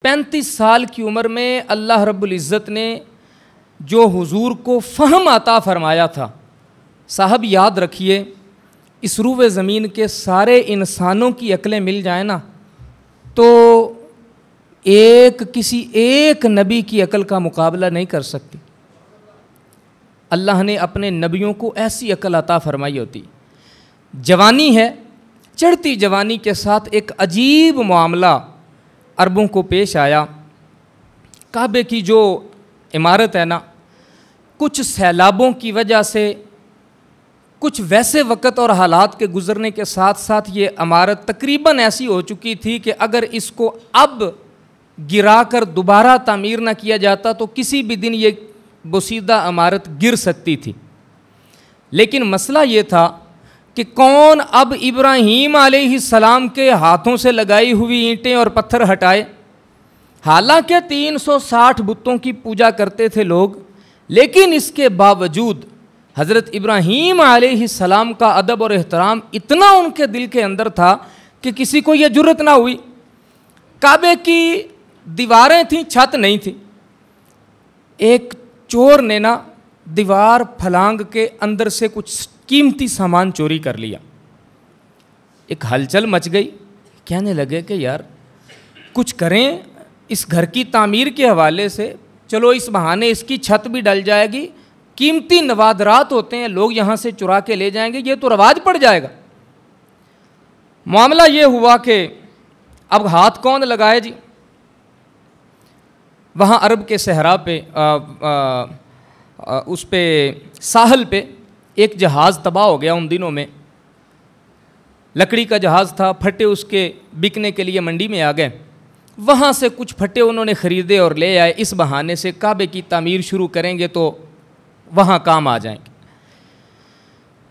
35 साल की उम्र में अल्लाह रब्बुल इज़्ज़त ने जो हुजूर को फ़हम अता फरमाया था, साहब याद रखिए, इस रूवे ज़मीन के सारे इंसानों की अक्लें मिल जाए ना तो किसी एक नबी की अकल का मुकाबला नहीं कर सकती। अल्लाह ने अपने नबियों को ऐसी अकल अता फरमाई होती। जवानी है, चढ़ती जवानी के साथ एक अजीब मामला अरबों को पेश आया। काबे की जो इमारत है ना, कुछ सैलाबों की वजह से, कुछ वैसे वक़्त और हालात के गुज़रने के साथ साथ ये इमारत तकरीबन ऐसी हो चुकी थी कि अगर इसको अब गिराकर दोबारा तामीर ना किया जाता तो किसी भी दिन ये बोसीदा इमारत गिर सकती थी। लेकिन मसला ये था कि कौन अब इब्राहीम अलैहिस्सलाम के हाथों से लगाई हुई ईंटें और पत्थर हटाए। हालांकि 360 बुतों की पूजा करते थे लोग, लेकिन इसके बावजूद हज़रत इब्राहीम अलैहिस्सलाम का अदब और एहतराम इतना उनके दिल के अंदर था कि किसी को यह जुर्रत ना हुई। काबे की दीवारें थीं, छत नहीं थी। एक चोर ने ना दीवार फलांग के अंदर से कुछ कीमती सामान चोरी कर लिया। एक हलचल मच गई। कहने लगे कि यार कुछ करें इस घर की तामीर के हवाले से, चलो इस बहाने इसकी छत भी डल जाएगी, कीमती नवादरात होते हैं, लोग यहाँ से चुरा के ले जाएंगे, ये तो रवाज पड़ जाएगा। मामला ये हुआ कि अब हाथ कौन लगाए जी। वहाँ अरब के सहरा पे उस पे साहल पे एक जहाज़ तबाह हो गया उन दिनों में। लकड़ी का जहाज़ था, फट्टे उसके बिकने के लिए मंडी में आ गए। वहाँ से कुछ फट्टे उन्होंने ख़रीदे और ले आए। इस बहाने से काबे की तामीर शुरू करेंगे तो वहाँ काम आ जाएंगे।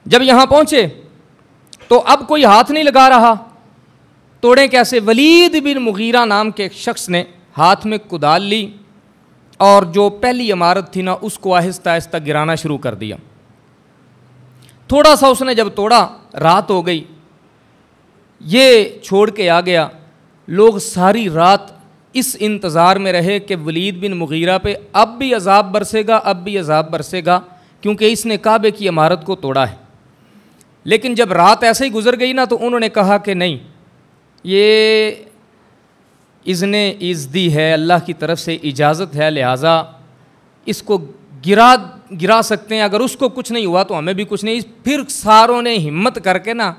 जब यहाँ पहुँचे तो अब कोई हाथ नहीं लगा रहा। तोड़ें कैसे? वलीद बिन मुगीरा नाम के एक शख्स ने हाथ में कुदाल ली और जो पहली इमारत थी ना उसको आहिस्ता आहिस्ता गिराना शुरू कर दिया। थोड़ा सा उसने जब तोड़ा, रात हो गई, ये छोड़ के आ गया। लोग सारी रात इस इंतज़ार में रहे कि वलीद बिन मुगीरा पे अब भी अजाब बरसेगा, अब भी अजाब बरसेगा, क्योंकि इसने काबे की इमारत को तोड़ा है। लेकिन जब रात ऐसे ही गुजर गई ना तो उन्होंने कहा कि नहीं, ये इज़्ने इज़्दी है, अल्लाह की तरफ से इजाज़त है, लिहाजा इसको गिरा सकते हैं। अगर उसको कुछ नहीं हुआ तो हमें भी कुछ नहीं। फिर सारों ने हिम्मत करके ना,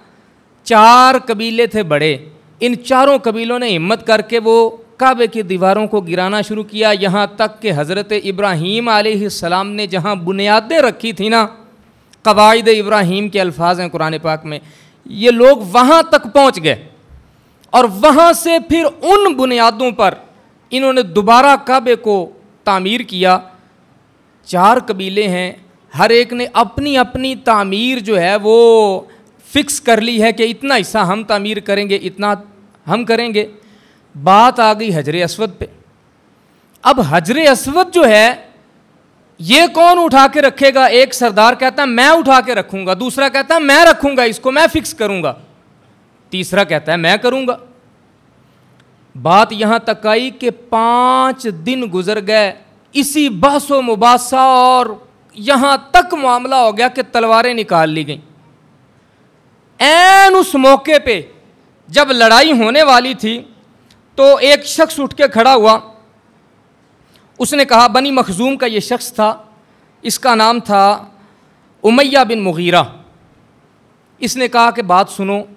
4 कबीले थे बड़े, इन चारों कबीलों ने हिम्मत करके वो काबे की दीवारों को गिराना शुरू किया। यहाँ तक कि हज़रत इब्राहीम अलैहिस्सलाम ने जहाँ बुनियादें रखी थी ना, कवाइद इब्राहीम के अल्फाज हैं कुरान पाक में, ये लोग वहाँ तक पहुँच गए और वहाँ से फिर उन बुनियादों पर इन्होंने दोबारा काबे को तामीर किया। 4 कबीले हैं, हर एक ने अपनी अपनी तामीर जो है वो फिक्स कर ली है कि इतना हिस्सा हम तामीर करेंगे, इतना हम करेंगे। बात आ गई हजरे अस्वद पे। अब हजरे अस्वद जो है ये कौन उठा के रखेगा? एक सरदार कहता है मैं उठा के रखूंगा, दूसरा कहता है मैं रखूंगा, इसको मैं फिक्स करूंगा, तीसरा कहता है मैं करूंगा। बात यहां तक आई कि 5 दिन गुजर गए इसी बहसो मुबासा और यहां तक मामला हो गया कि तलवारें निकाल ली गई। ऐन उस मौके पे जब लड़ाई होने वाली थी तो एक शख्स उठ के खड़ा हुआ। उसने कहा, बनी मखजूम का ये शख्स था, इसका नाम था उमैया बिन मुगीरा। इसने कहा कि बात सुनो,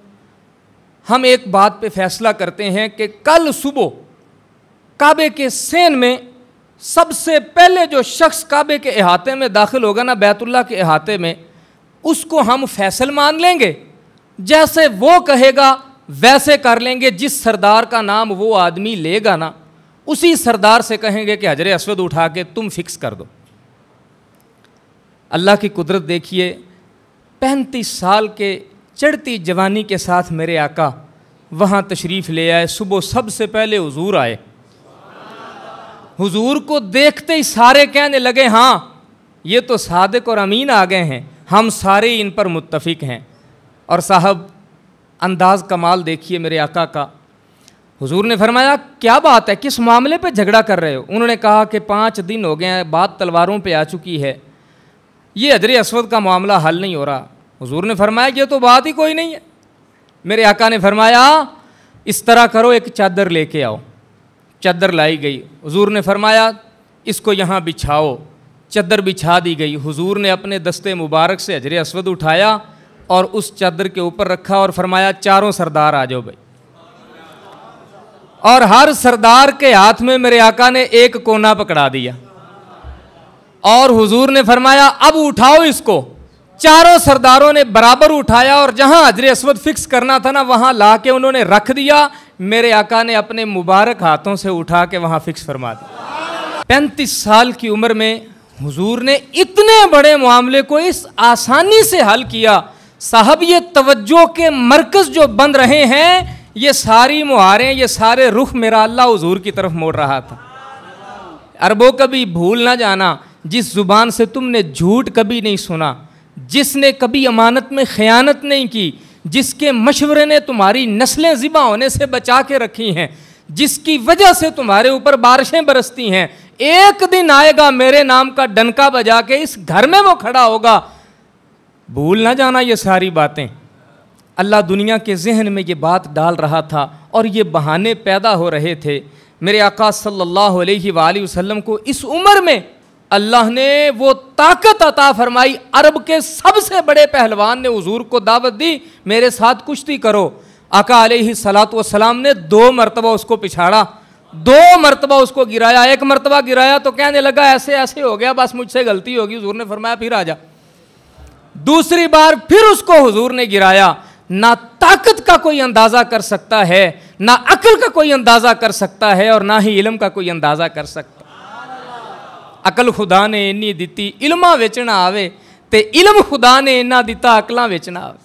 हम एक बात पे फैसला करते हैं कि कल सुबह काबे के सेन में सबसे पहले जो शख्स काबे के अहाते में दाखिल होगा ना, बैतुल्लाह के अहाते में, उसको हम फैसल मान लेंगे, जैसे वो कहेगा वैसे कर लेंगे। जिस सरदार का नाम वो आदमी लेगा ना, उसी सरदार से कहेंगे कि हजरे अस्वद उठा के तुम फिक्स कर दो। अल्लाह की कुदरत देखिए, 35 साल के चढ़ती जवानी के साथ मेरे आका वहाँ तशरीफ़ ले आए। सुबह सबसे पहले हुजूर आए। हुजूर को देखते ही सारे कहने लगे, हाँ ये तो सादिक और अमीन आ गए हैं, हम सारे इन पर मुत्तफिक हैं। और साहब अंदाज़ कमाल देखिए मेरे आका का। हुजूर ने फरमाया क्या बात है, किस मामले पे झगड़ा कर रहे हो? उन्होंने कहा कि 5 दिन हो गए हैं, बात तलवारों पे आ चुकी है, ये हजर अस्वद का मामला हल नहीं हो रहा। हुजूर ने फरमाया ये तो बात ही कोई नहीं है। मेरे आका ने फरमाया इस तरह करो, एक चादर लेके आओ। चादर लाई गई। हुजूर ने फरमाया इसको यहाँ बिछाओ। चादर बिछा दी गई। हुजूर ने अपने दस्ते मुबारक से हजर अस्वद उठाया और उस चादर के ऊपर रखा और फरमाया चारों सरदार आ जाओ भाई। और हर सरदार के हाथ में मेरे आका ने एक कोना पकड़ा दिया और हुजूर ने फरमाया अब उठाओ इसको। चारों सरदारों ने बराबर उठाया और जहां हजर अस्वद फिक्स करना था ना, वहां ला के उन्होंने रख दिया। मेरे आका ने अपने मुबारक हाथों से उठा के वहां फिक्स फरमा दिया। 35 साल की उम्र में हुजूर ने इतने बड़े मामले को इस आसानी से हल किया। साहब ये तवज्जो के मरकज जो बन रहे हैं, ये सारी मुहारें, ये सारे रुख मेरा अल्लाह हुजूर की तरफ मोड़ रहा था। अरबों कभी भूल ना जाना, जिस जुबान से तुमने झूठ कभी नहीं सुना, जिसने कभी अमानत में खयानत नहीं की, जिसके मशवरे ने तुम्हारी नस्लें ज़िबा होने से बचा के रखी हैं, जिसकी वजह से तुम्हारे ऊपर बारिशें बरसती हैं, एक दिन आएगा मेरे नाम का डंका बजा के इस घर में वो खड़ा होगा। भूल ना जाना ये सारी बातें। अल्लाह दुनिया के जहन में ये बात डाल रहा था और ये बहाने पैदा हो रहे थे। मेरे आका सल्लल्लाहु अलैहि वसल्लम को इस उम्र में अल्लाह ने वो ताकत अता फरमाई। अरब के सबसे बड़े पहलवान ने हुजूर को दावत दी मेरे साथ कुश्ती करो। आका अलैहि सलातो वस्सलाम ने 2 मरतबा उसको पिछाड़ा, 2 मरतबा उसको गिराया। 1 मरतबा गिराया तो कहने लगा ऐसे ऐसे हो गया, बस मुझसे गलती होगी। हुजूर ने फरमाया फिर आ जा। दूसरी बार फिर उसको हुजूर ने गिराया। ना ताकत का कोई अंदाजा कर सकता है, ना अक्ल का कोई अंदाजा कर सकता है और ना ही इल्म का कोई अंदाजा कर सकता। अकल खुदा ने इन्नी दिती इल्मा विच ना आवे ते इल्म खुदा ने इन्ना दिता अकलां विच ना आवे।